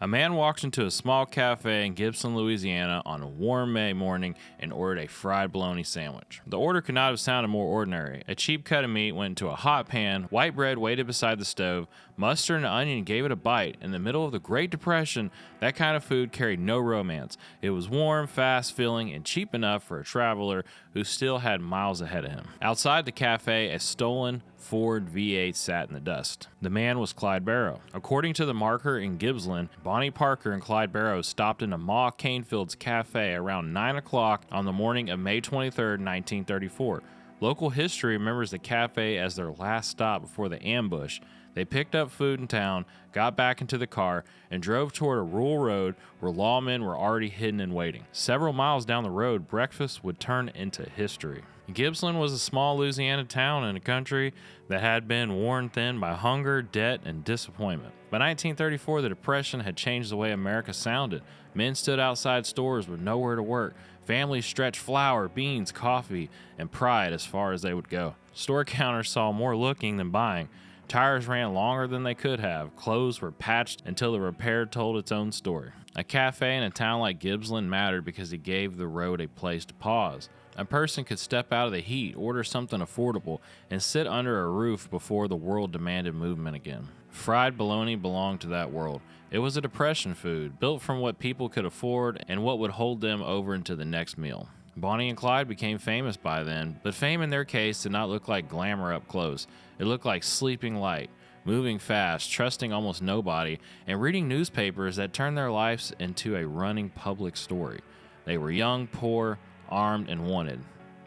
A man walked into a small cafe in Gibsland, Louisiana on a warm May morning and ordered a fried bologna sandwich. The order could not have sounded more ordinary. A cheap cut of meat went into a hot pan, white bread waited beside the stove, mustard and onion gave it a bite. In the middle of the Great Depression, that kind of food carried no romance. It was warm, fast, filling, and cheap enough for a traveler who still had miles ahead of him. Outside the cafe, a stolen Ford V8 sat in the dust. The man was Clyde Barrow. According to the marker in Gibsland, Bonnie Parker and Clyde Barrow stopped into Ma Canefield's cafe around 9 o'clock on the morning of May 23, 1934. Local history remembers the cafe as their last stop before the ambush. They picked up food in town, got back into the car, and drove toward a rural road where lawmen were already hidden and waiting. Several miles down the road, breakfast would turn into history. Gibsland was a small Louisiana town in a country that had been worn thin by hunger, debt, and disappointment. By 1934, the Depression had changed the way America sounded. Men stood outside stores with nowhere to work. Families stretched flour, beans, coffee, and pride as far as they would go. Store counters saw more looking than buying. Tires ran longer than they could have. Clothes were patched until the repair told its own story. A cafe in a town like Gibsland mattered because it gave the road a place to pause. A person could step out of the heat, order something affordable, and sit under a roof before the world demanded movement again. Fried bologna belonged to that world. It was a depression food, built from what people could afford and what would hold them over into the next meal. Bonnie and Clyde became famous by then, but fame in their case did not look like glamour up close. It looked like sleeping light, moving fast, trusting almost nobody, and reading newspapers that turned their lives into a running public story. They were young, poor, armed, and wanted.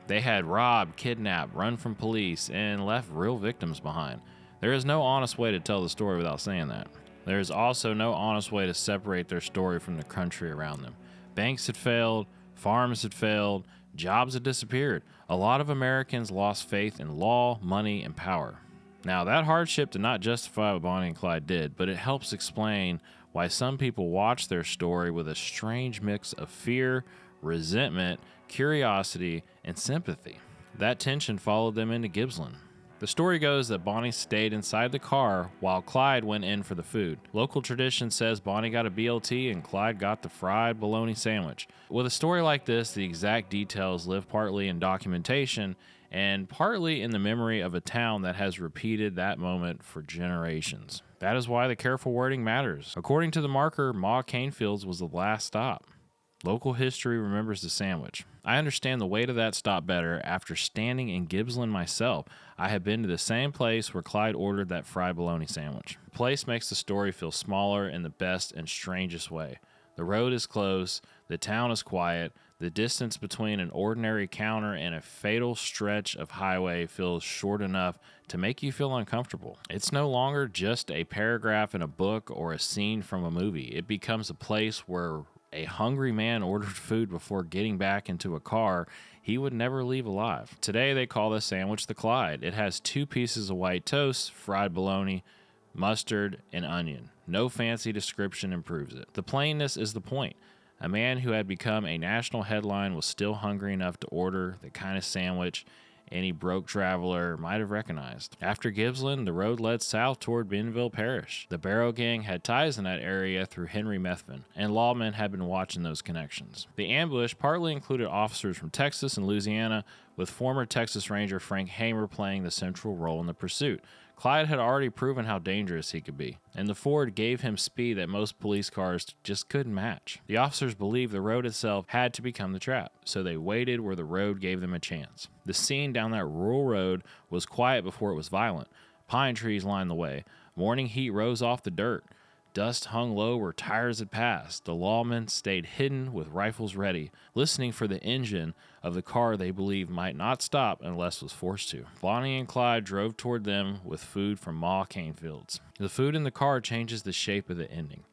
They had robbed, kidnapped, run from police, and left real victims behind. There is no honest way to tell the story without saying that. There is also no honest way to separate their story from the country around them. Banks had failed, farms had failed, jobs had disappeared. A lot of Americans lost faith in law, money, and power. Now, that hardship did not justify what Bonnie and Clyde did, but it helps explain why some people watch their story with a strange mix of fear, resentment, curiosity, and sympathy. That tension followed them into Gibsland. The story goes that Bonnie stayed inside the car while Clyde went in for the food. Local tradition says Bonnie got a BLT and Clyde got the fried bologna sandwich. With a story like this, the exact details live partly in documentation and partly in the memory of a town that has repeated that moment for generations. That is why the careful wording matters. According to the marker, Ma Canefield's was the last stop. Local history remembers the sandwich. I understand the weight of that stop better after standing in Gibsland myself. I have been to the same place where Clyde ordered that fried bologna sandwich. The place makes the story feel smaller in the best and strangest way. The road is close, the town is quiet, the distance between an ordinary counter and a fatal stretch of highway feels short enough to make you feel uncomfortable. It's no longer just a paragraph in a book or a scene from a movie. It becomes a place where a hungry man ordered food before getting back into a car he would never leave alive. Today they call this sandwich the Clyde. It has 2 pieces of white toast, fried bologna, mustard, and onion. No fancy description improves it. The plainness is the point. A man who had become a national headline was still hungry enough to order the kind of sandwich any broke traveler might have recognized. After Gibsland, the road led south toward Bentonville Parish. The Barrow gang had ties in that area through Henry Methvin, and lawmen had been watching those connections. The ambush partly included officers from Texas and Louisiana, with former Texas Ranger Frank Hamer playing the central role in the pursuit. Clyde had already proven how dangerous he could be, and the Ford gave him speed that most police cars just couldn't match. The officers believed the road itself had to become the trap, so they waited where the road gave them a chance. The scene down that rural road was quiet before it was violent. Pine trees lined the way. Morning heat rose off the dirt. Dust hung low where tires had passed. The lawmen stayed hidden with rifles ready, listening for the engine of the car they believed might not stop unless was forced to. Bonnie and Clyde drove toward them with food from Ma Canefield's. The food in the car changes the shape of the ending.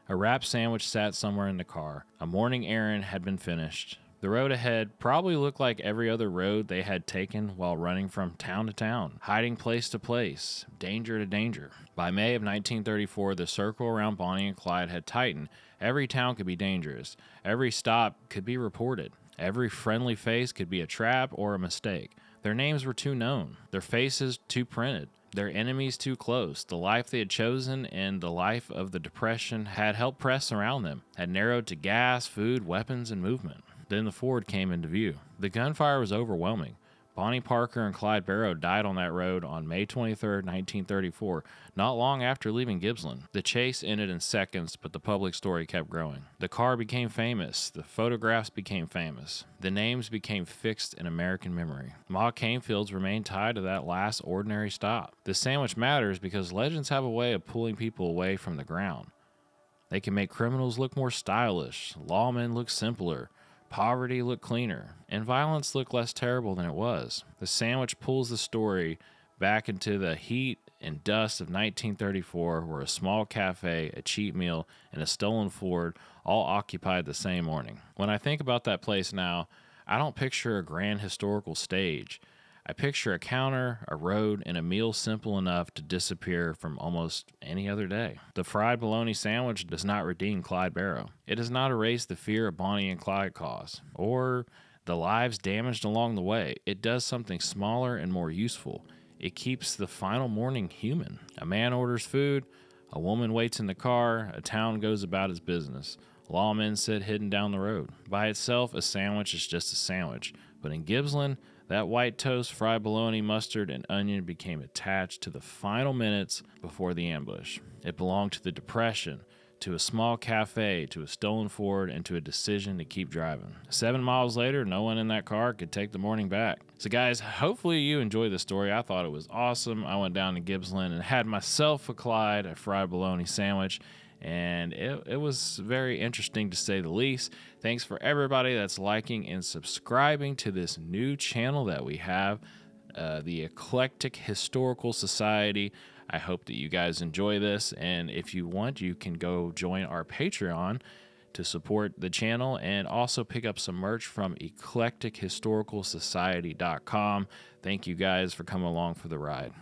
A wrap sandwich sat somewhere in the car. A morning errand had been finished. The road ahead probably looked like every other road they had taken while running from town to town, hiding place to place, danger to danger. By May of 1934, the circle around Bonnie and Clyde had tightened. Every town could be dangerous. Every stop could be reported. Every friendly face could be a trap or a mistake. Their names were too known, their faces too printed. Their enemies too close. The life they had chosen and the life of the Depression had helped press around them, had narrowed to gas, food, weapons, and movement. Then the Ford came into view. The gunfire was overwhelming. Bonnie Parker and Clyde Barrow died on that road on May 23, 1934, not long after leaving Gibsland. The chase ended in seconds, but the public story kept growing. The car became famous. The photographs became famous. The names became fixed in American memory. Ma Canefields remained tied to that last ordinary stop. The sandwich matters because legends have a way of pulling people away from the ground. They can make criminals look more stylish, lawmen look simpler, poverty look cleaner, and violence look less terrible than it was. The sandwich pulls the story back into the heat and dust of 1934, where a small cafe, a cheap meal, and a stolen Ford all occupied the same morning. When I think about that place now, I don't picture a grand historical stage. I picture a counter, a road, and a meal simple enough to disappear from almost any other day. The fried bologna sandwich does not redeem Clyde Barrow. It does not erase the fear of Bonnie and Clyde caused, or the lives damaged along the way. It does something smaller and more useful. It keeps the final morning human. A man orders food, a woman waits in the car, a town goes about its business. Lawmen sit hidden down the road. By itself, a sandwich is just a sandwich, but in Gibsland, that white toast, fried bologna, mustard, and onion became attached to the final minutes before the ambush. It belonged to the Depression, to a small cafe, to a stolen Ford, and to a decision to keep driving. 7 miles later, no one in that car could take the morning back. So guys, hopefully you enjoyed the story. I thought it was awesome. I went down to Gibsland and had myself a Clyde, a fried bologna sandwich, and it was very interesting to say the least. Thanks for everybody that's liking and subscribing to this new channel that we have, the Eclectic Historical Society. I hope that you guys enjoy this, and if you want, you can go join our Patreon to support the channel and also pick up some merch from eclectichistoricalsociety.com. Thank you guys for coming along for the ride.